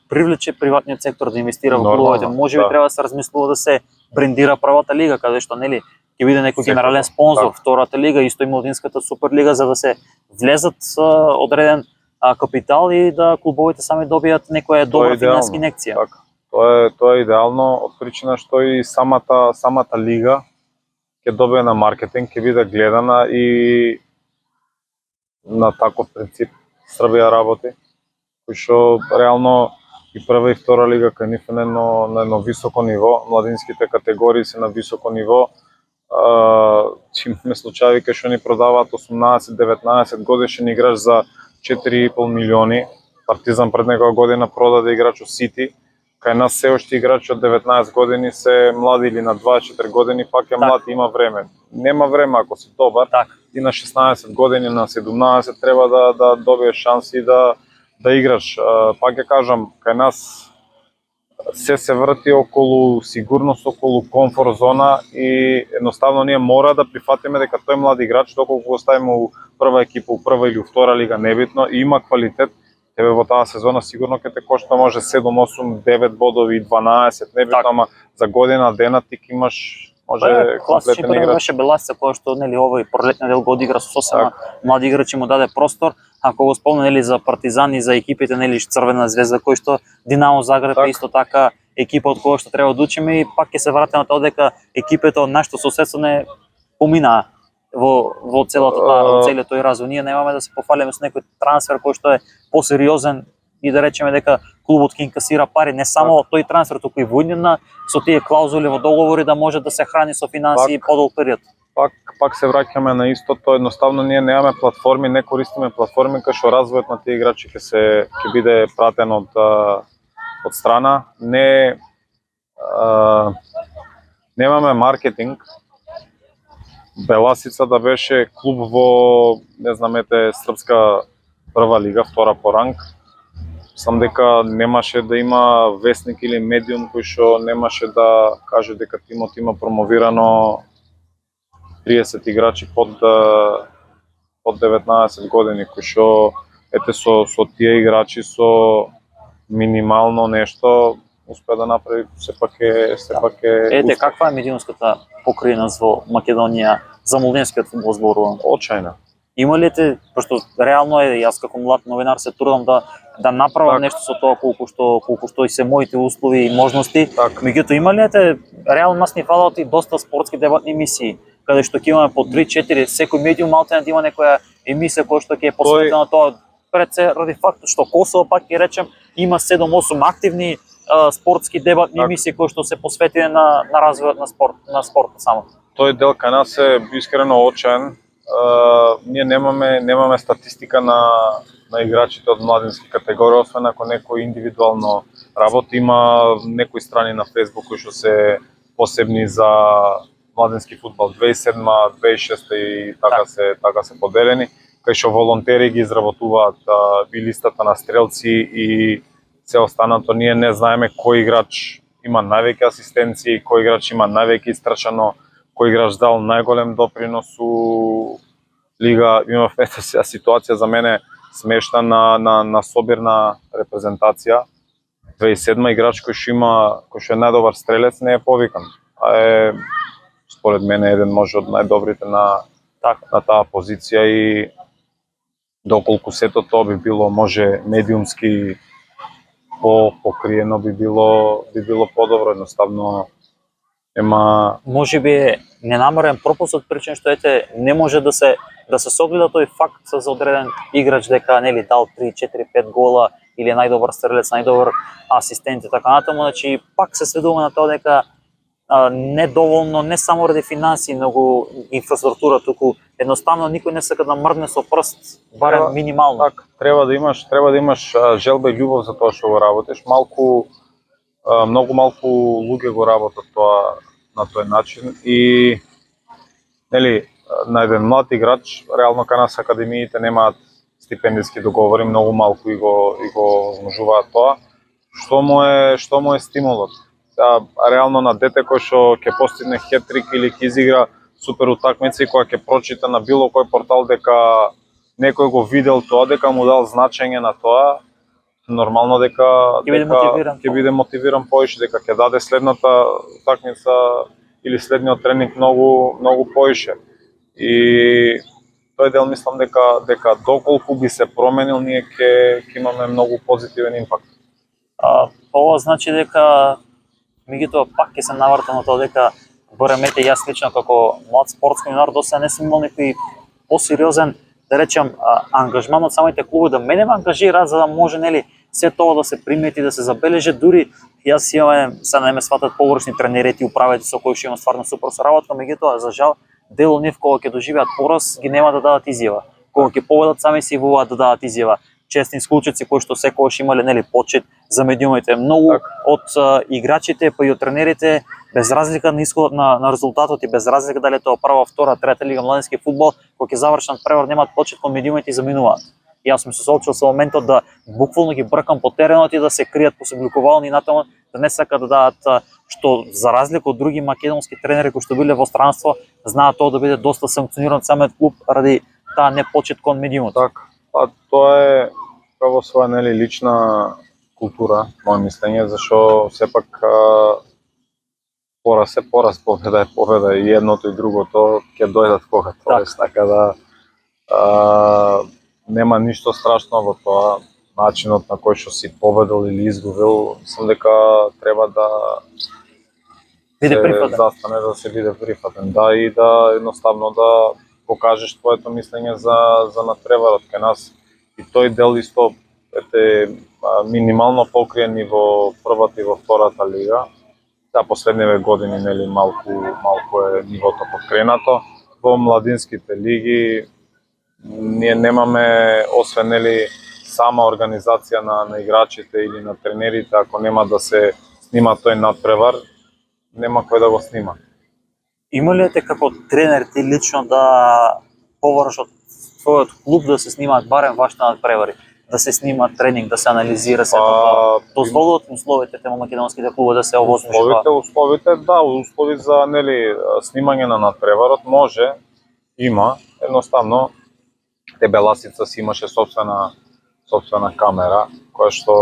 привлече приватниот сектор да инвестира во клубовите. Можеби треба да се размислува да се брендира првата лига, каде што нели ќе биде некој генерален спонзор, втората лига, исто и младинската суперлига, за да се влезат одреден капитал и да клубовите сами добијат некоја добра финансска инекција. Тоа е идеално од причина што и самата лига ќе добие на маркетинг, ќе биде гледана и на таков принцип Србија работи, кој што реално и прва и втора лига кај нив е на едно високо ниво, младинските категории се на високо ниво. Имаме случаи кај што ни продаваат 18-19 годишен играч за 4,5 милиони. Партизан пред некоја година продаде играч од Сити. Кај нас се уште играчи од 19 години се млади или на 24 години, пак е млад, има време. Нема време ако си добар. И на 16 години, на 17 треба да добиеш шанси да играш. Пак ќе кажам, кај нас се врти околу сигурност, околу комфорт зона и едноставно ние мора да прифатиме дека тој млад играч, доколку го ставиме у прва екипа, у прва или у втора лига, небитно, и има квалитет, тебе во таа сезона сигурно ќе те кошта може 7, 8, 9 бодови, 12, небитно, ама за година дена ти имаш може комплетен играч. Беше Беласица која што нели овој пролетниот дел го одигра со 8 млади играчи, му даде простор. Ако го спомна нели за Партизан и за екипите нели Црвена звезда, кој што Динамо Загреб е исто така екипа од која што треба да учиме, и пак ќе се вратиме на тоа дека екипите од нашето соседство не поминаа во целиот тој развој. Ние немаме да се пофалиме со некој трансфер кој што е посериозен и да речеме дека клубот ќе инкасира пари, не само тој трансфер, туку и војнина со тие клаузули во договори да може да се храни со финансии подолг период. Пак се враќаме на истото, едноставно ние немаме платформи, не користиме платформи кај што развојот на тие играчи ќе биде пратен од страна. Немаме маркетинг. Беласица да беше клуб во, не знам, српска прва лига, втора по ранг. Сам дека немаше да има вестник или медиум кој што немаше да каже дека тимот има промовирано 30 играчи под 19 години, кој што ете со тие играчи со минимално нешто успеа да направи сепак е Ете, успех. каква е медиумската покрајност во Македонија за младенскиот фудбал зборувам? Очајна. Има ли те, пошто реално е, јас како млад новинар се трудам да направам Так. нешто со тоа колку што и се моите услови и можности. Так. Меѓутоа има ли те, реално нас ни фалат и доста спортски дебатни емисии, каде што ќе имаме по 3-4, секој медиум малте да има некоја емисија која што ќе е посветена на тоа, пред се ради фактот што Косово, пак ќе речем, има 7-8 активни спортски дебатни Так. емисии кои што се посветени на развојот на спортот само. Тој дел кај нас е искрено очаен. Ние немаме статистика на играчите од младински категории, освен ако некој индивидуално работи. Има некои страни на Facebook кои што се посебни за младински фудбал 2007, 2006 и така се поделени, кај што волонтери ги изработуваат и листата на стрелци и се останато. Ние не знаеме кој играч има највеќе асистенции, кој играч има највеќе истрчано, кој играч дал најголем допринос у лига. Имав ситуација за мене смешна на собирна репрезентација. 2007 играч кој што е најдобар стрелец не е повикан. А е според мене еден може од најдобрите на таа позиција и доколку сето тоа би било може медиумски покриено би било подобро. Едноставно може би е ненамерен пропуск од причина што ете не може да се согледа тој факт за одреден играч дека нели дал 3, 4, 5 гола или најдобар стрелец, најдобар асистент и така натаму, значи пак се сведува на тоа дека недоволно не само ради финансии, многу инфраструктура, туку едноставно никој не сака да мрдне со прст, барем минимално. Так, треба да имаш желба и љубов за тоа што го работиш. Многу малку луѓе го работат тоа на тој начин и нели на еден млад играч реално кај нас академиите немаат стипендиски договори, многу малку и го возможуваат тоа. Што му е стимулот? Реално на дете кој што ќе постигне хет-трик или ќе изигра супер утакмица и која ќе прочита на било кој портал дека некој го видел тоа, дека му дал значење на тоа, нормално дека ќе биде мотивиран повеќе, дека ќе даде следната утакмица или следниот тренинг многу повеќе. И тој дел мислам дека доколку би се променил, ние ќе имаме многу позитивен импакт. Ова значи дека меѓутоа пак ќе се навртам на тоа дека барем ете јас лично како млад спортски новинар досега не сум имал некој посериозен, да речем, ангажман од самите клубови да мене ме ангажираат за да може нели се тоа да се примети, да се забележи. Дури јас имам, се не ме сватат погрешни тренерети, управите со кои што имам стварно супер соработка, меѓутоа за жал дел од нив кога ќе доживеат пораз ги нема да дадат изјава. Кога ќе победат сами се ивуваат да дадат изјава. Честни случаи кои што секогаш имале нели почит за медиумите. Многу од играчите па и од тренерите без разлика на исходот на резултатот и без разлика дали тоа прва, втора, трета лига младински фудбал, кога ќе завршат превар немаат почит кон медиумите и заминуваат. Јас сум се соочил со моментот да буквално ги бркам по теренот и да се кријат по собликувални натаму, да не сакат да дадат, што за разлика од други македонски тренери кои што биле во странство, знаат тоа да биде доста санкциониран самиот клуб ради таа непочит кон медиумот. Така, тоа е во своја нели лична култура, моје мислење, зашо сепак пораз е пораз, победа и едното и другото ќе дојдат кога тоа, така да нема ништо страшно во тоа. Начинот на кој што си победил или изгубил, мислам дека треба да биде прифатен. Застане да се биде прифатен, да, и да едноставно да покажеш твоето мислење за надпреварот кај нас. И тој дел исто минимално покриен и во првата и во втората лига. Последниве години нели малку е нивото подкренато. Во младинските лиги ние немаме, освен нели сама организација на играчите или на тренерите, ако нема да се снима тој надпревар, нема кој да го снима. Има ли те како тренер ти лично да повараш од твојот клуб да се снимаат барем вашите надпревари, да се снима тренинг, да се анализира се тоа? Дозволуваат условите тема македонските клубови да се овозможи тоа? Условите, да, услови за нели снимање на надпреварот може, има, едноставно Беласица си имаше собствена собствена камера, која што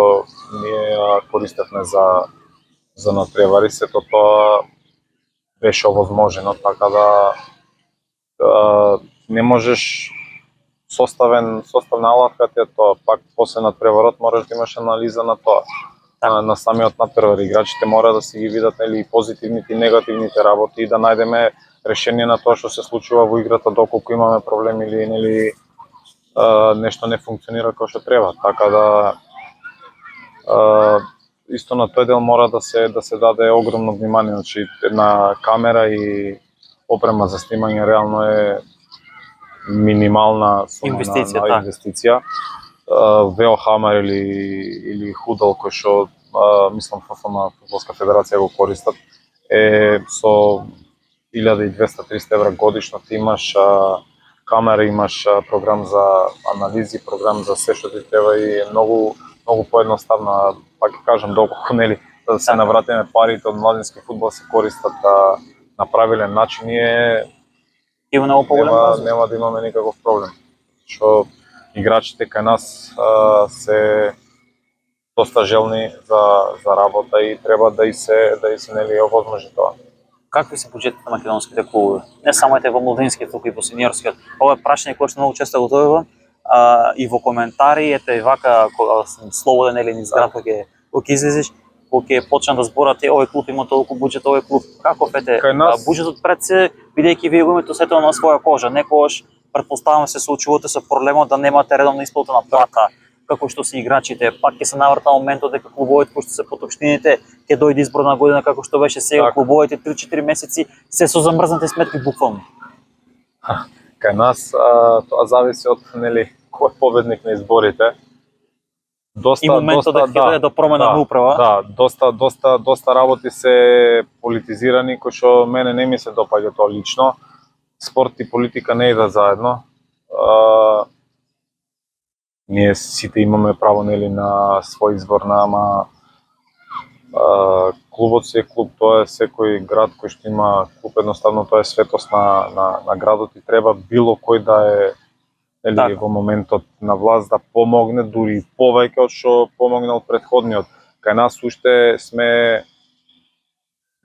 ние ја користевме за надпревари. Сето тоа беше овозможено, така да не можеш составна алатка ти е тоа, пак после надпреварот мораш да имаш анализа на тоа. На самиот надпревар играчите мора да си ги видат нели позитивните и негативните работи и да најдеме решение на тоа што се случува во играта, доколку имаме проблеми или нели нешто не функционира како што треба. Така да исто на тој дел мора да се даде огромно внимание, значи една камера и опрема за снимање реално е минимална сума инвестиција. Велхамер или Худал кој што мислам ФФМ, Фудбалска федерација го користат, е со 1200-300 евра годишно. Ти имаш камера, имаш програм за анализи, програм за се што ти треба и е многу поедноставна. Пак ќе кажам, доколку нели да се навратиме парите од младински фудбал се користат на правилен начин, има многу поголем нема да имаме никаков проблем. Што играчите кај нас се доста желни за работа и треба да и се нели овозможи тоа. Какви се буџетите на македонските клубови? Не само во младинскиот, туку и во сениорскиот. Ова е прашање кое што многу често го добивам и во коментари, ете и вака слободен или низ град кога ќе излезеш, кога ќе почнат да зборат овој клуб има толку буџет, овој клуб. Каков ете буџетот пред се, бидејќи вие го имате сето на своја кожа, некогаш претпоставам се соочувате со проблемот да немате редовна исплата на плата, како што се играчите, пак ќе се наврта моментот дека клубовите кои што се под општините ќе дојде изборна година како што беше сега, клубовите 3-4 месеци се со замрзнати сметки буквално. Кај нас тоа зависи од нели кој е победник на изборите. И моментот дека ќе дојде до промена на управа. Да, доста работи се политизирани, кои што мене не ми се допаѓа тоа лично. Спорт и политика не идат заедно. Ние сите имаме право нели на свој избор, ама клубот си е клуб, тоа е секој град кој што има клуб, едноставно тоа е светост на градот и треба било кој да е нели во моментот на власт да помогне, дури повеќе од што помогнал претходниот. Кај нас уште сме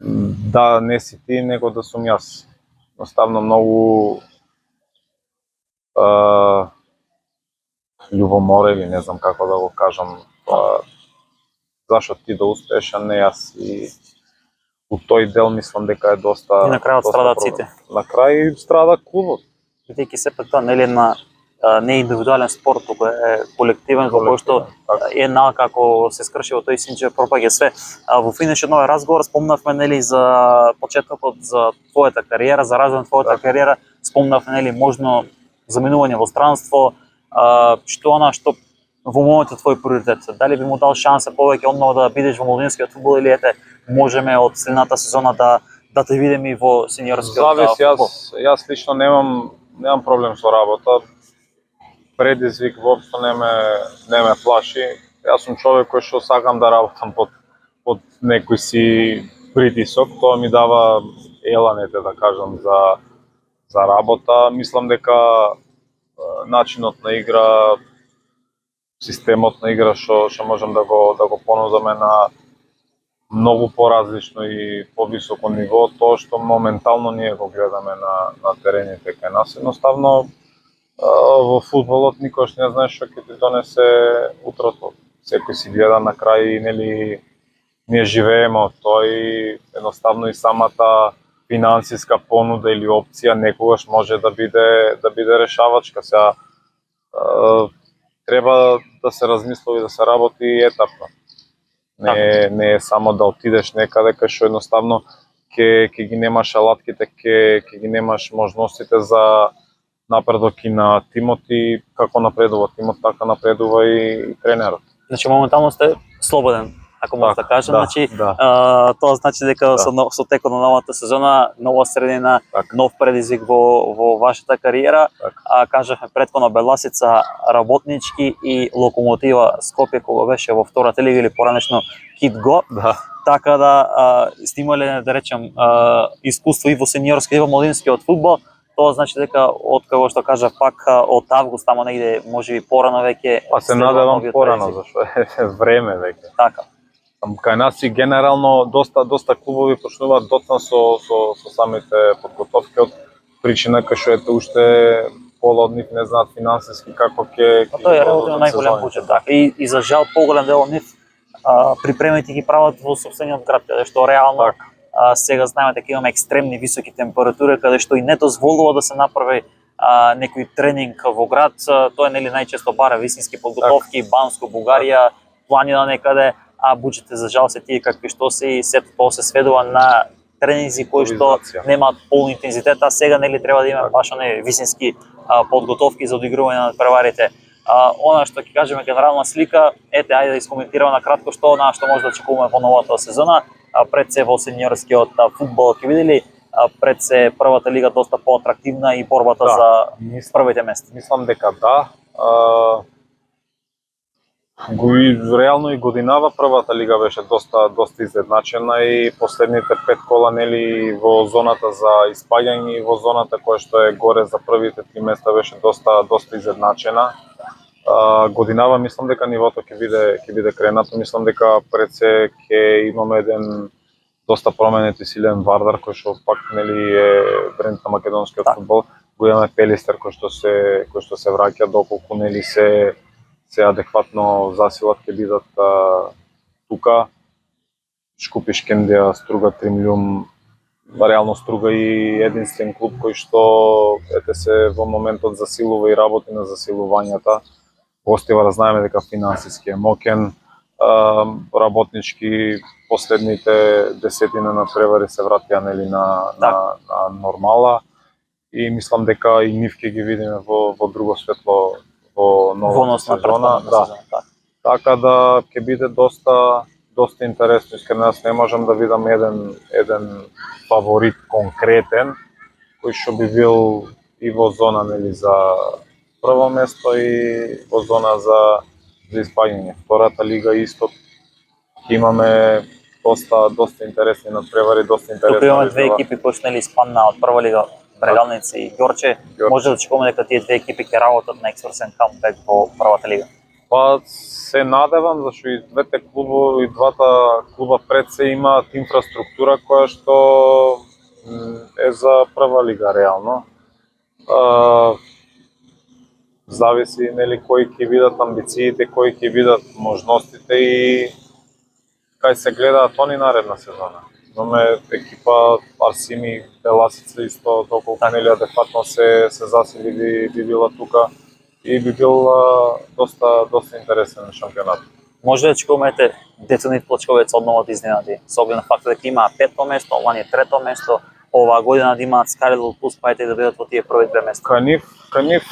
да не си ти, него да сум јас. Едноставно многу љубомора или не знам како да го кажам, зашо ти да успееш, а не јас. И у тој дел мислам дека е доста. И на крајот страдат сите. На крај страда клубот. Бидејќи сепак тоа нели не е индивидуален спорт, туку е колективен, во кој што една како се скрши во тој синџе пропаѓа све. Во финиш од овој разговор спомнавме нели за почетокот за твојата кариера, за развој на твојата кариера, спомнавме нели можно заминување во странство, што она што во моментот твој приоритет, дали би му дал шанса повеќе одново да бидеш во младинскиот фудбал или ете можеме од следната сезона да те видиме и во сениорскиот фудбал? Зависи, јас лично немам проблем со работа. Предизвик воопшто не ме плаши. Јас сум човек кој што сакам да работам под некој си притисок, тоа ми дава еланете да кажам за работа. Мислам дека начинот на игра, системот на игра што можам да го понудаме на многу поразлично и повисоко ниво, тоа што моментално ние го гледаме на терените кај нас. Едноставно во фудбалот никош не знаеш што ќе ти донесе утрото. Секој си гледа на крај, нели ние живееме од тоа и едноставно и самата финансиска понуда или опција некогаш може да биде решавачка. Сега треба да се размислува и да се работи етапно. Не е само да отидеш некаде кај што едноставно ќе ги немаш алатките, ќе ги немаш можностите за напредок и на тимот и како напредува тимот, така напредува и тренерот. Значи моментално сте слободен, ако може да кажам. Значи тоа значи дека со текот на новата сезона, нова средина, нов предизвик во вашата кариера. Кажавме претходно Беласица, Работнички и Локомотива Скопје кога беше во втората лига или поранешно Китго. Така да сте имале, да речем, искуство и во сениорски и во младинскиот фудбал. Тоа значи дека од како што кажа пак од август тамо негде можеби порано веќе Па се следува надевам новиот порано, предизвик. зашто е време веќе. Така. Кај нас и генерално доста клубови почнуваат доцна со самите подготовки од причина кај што ете уште пола од нив не знаат финансиски како ќе Па тоа е релативно најголем буџет, така. И за жал поголем дел од нив припремите ги прават во сопствениот град, каде што реално сега знаеме дека имаме екстремни високи температури, каде што и не дозволува да се направи некој тренинг во град. Тоа е нели најчесто бара висински подготовки, Банско, Бугарија, планина некаде, а буџетите за жал се тие какви што се и сето тоа се сведува на тренинзи кои што немаат полн интензитет, а сега нели треба да имаме баш оние висински подготовки за одигрување на надпреварите. Она што ќе кажеме генерална слика, ете ајде да искоментираме на кратко што може да очекуваме во новата сезона. Пред се во сениорскиот фудбал ќе видели, пред се првата лига доста поатрактивна и борбата за првите места. Мислам дека да. Реално и годинава првата лига беше доста изедначена и последните 5 кола нели во зоната за испаѓање и во зоната која што е горе за првите 3 места беше доста изедначена. Годинава мислам дека нивото ќе биде кренато, мислам дека пред се ќе имаме еден доста променет и силен Вардар кој што пак нели е бренд на македонскиот фудбал. Го имаме Пелистер кој што се враќа, доколку нели се адекватно засилат ќе бидат тука. Шкупи Шкендија струга 3 милион, реално струга и единствен клуб кој што ете се во моментот засилува и работи на засилувањата. Гостивар знаеме дека финансиски е мокен, работнички последните десетина на превари се вратија нели на нормала и мислам дека и нив ќе ги видиме во друго светло во новата сезона. Така да ќе биде доста интересно. Искрено јас не можам да видам еден фаворит конкретен кој што би бил и во зона нели за прво место и во зона за испаѓање. Втората лига исто имаме доста интересни надпревари, доста интересни. Тука имаме две екипи кои што нели испаднаа од прва лига, Брегалници и Ѓорче. Може да очекуваме дека тие две екипи ќе работат на експресен камбек во првата лига. Па се надевам зашто и двата клуба пред се имаат инфраструктура која што е за прва лига реално. Зависи нели кои ќе бидат амбициите, кои ќе бидат можностите и кај се гледаат они наредна сезона. Имаме екипа Арсими, Беласица исто доколку нели адекватно се засили би била тука и би бил доста интересен шампионат. Може да очекуваме Децанит Плачковец одново да изненади, со оглед на фактот дека имаа 5-то место, лани 3-то место, оваа година да имаат Скарел Плюс, па ете да бидат во тие први 2 места. Кај нив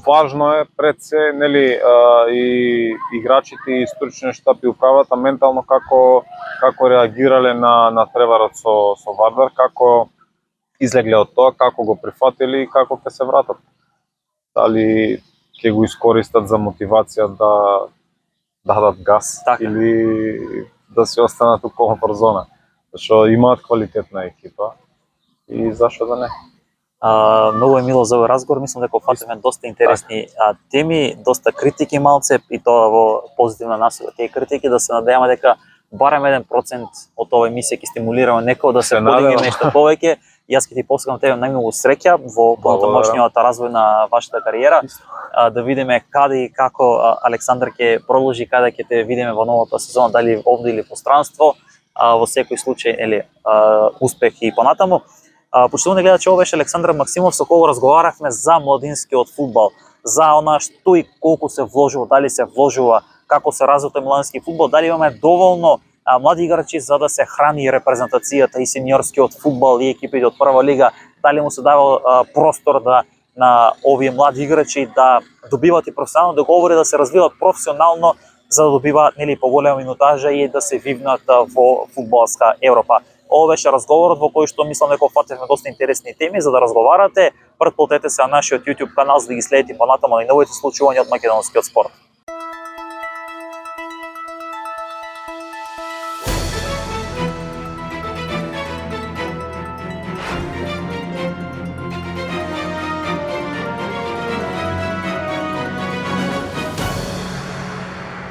важно е пред се нели и играчите и стручниот штаб и управата ментално како реагирале на преварот со Вардар, како излегле од тоа, како го прифатили и како ќе се вратат. Дали ќе го искористат за мотивација да дадат газ или да се останат у комфорт зона, зашто имаат квалитетна екипа и зашто да не. Многу е мило за овој разговор, мислам дека опфативме доста интересни теми, доста критики малце и тоа во позитивна насока. Тие критики да се надеваме дека барем 1% од оваа емисија ќе стимулираме некој да се подигне нешто повеќе. Јас ќе ти посакам тебе најмногу среќа во понатамошниот развој на вашата кариера, да видиме каде и како Александар ќе продолжи, каде ќе те видиме во новата сезона, дали овде или по странство, во секој случај успех и понатаму. Почитувани гледачи, ова беше Александар Максимов со кого разговаравме за младинскиот фудбал, за она што и колку се вложува, дали се вложува, како се развива тој младински фудбал, дали имаме доволно млади играчи за да се храни репрезентацијата и сениорскиот фудбал и екипите од прва лига, дали му се дава простор на овие млади играчи да добиваат и професионално, да говори да се развиваат професионално за да добиваат нели поголема минутажа и да се вивнат во фудбалска Европа. Ова беше разговорот во кој што мислам дека опфативме доста интересни теми за да разговарате. Претплатете се на нашиот YouTube канал за да ги следите понатаму најновите случувања од македонскиот спорт.